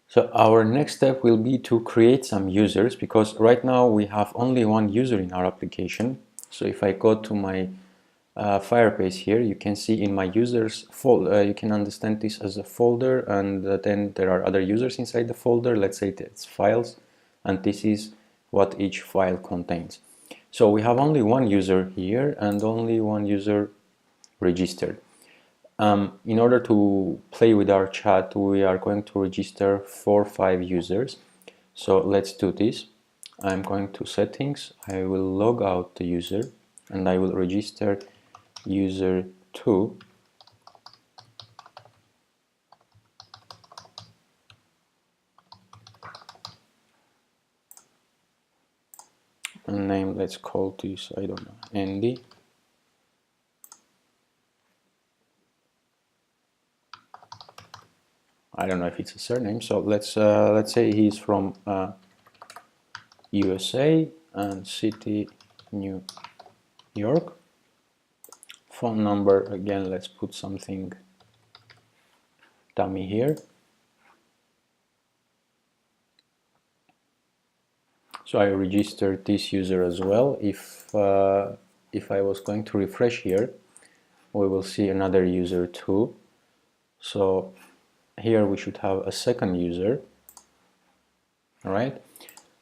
So our next step will be to create some users, because right now we have only one user in our application. So if I go to my Firebase here, you can see in my users folder, you can understand this as a folder, and then there are other users inside the folder. Let's say it's files, and this is what each file contains. So we have only one user here and only one user registered. In order to play with our chat, we are going to register 4 or 5 users. So let's do this. I'm going to settings, I will log out the user, and I will register user 2. And name, let's call this, I don't know, Andy. I don't know if it's a surname, so let's say he's from USA and city New York. Phone number, again, let's put something dummy here. So I registered this user as well. If I was going to refresh here, we will see another user too. So here we should have a second user. All right.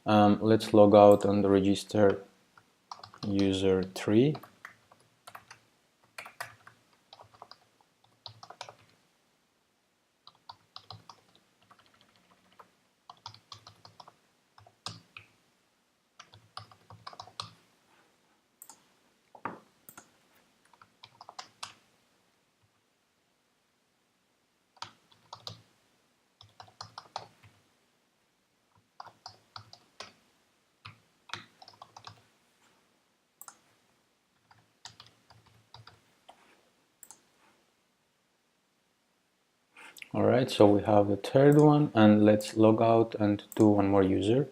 Let's log out and register user 3. All right, so we have the third one, and let's log out and do one more user.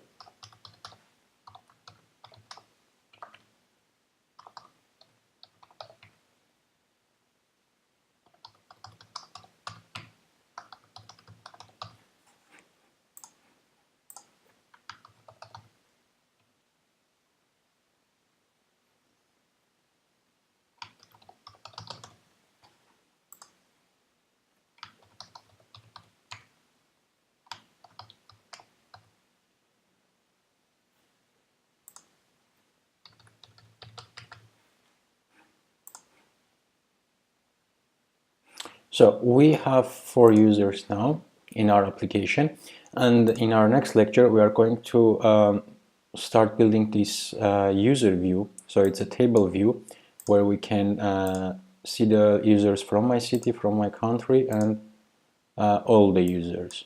So we have 4 users now in our application, and in our next lecture we are going to start building this user view. So it's a table view where we can see the users from my city, from my country, and all the users.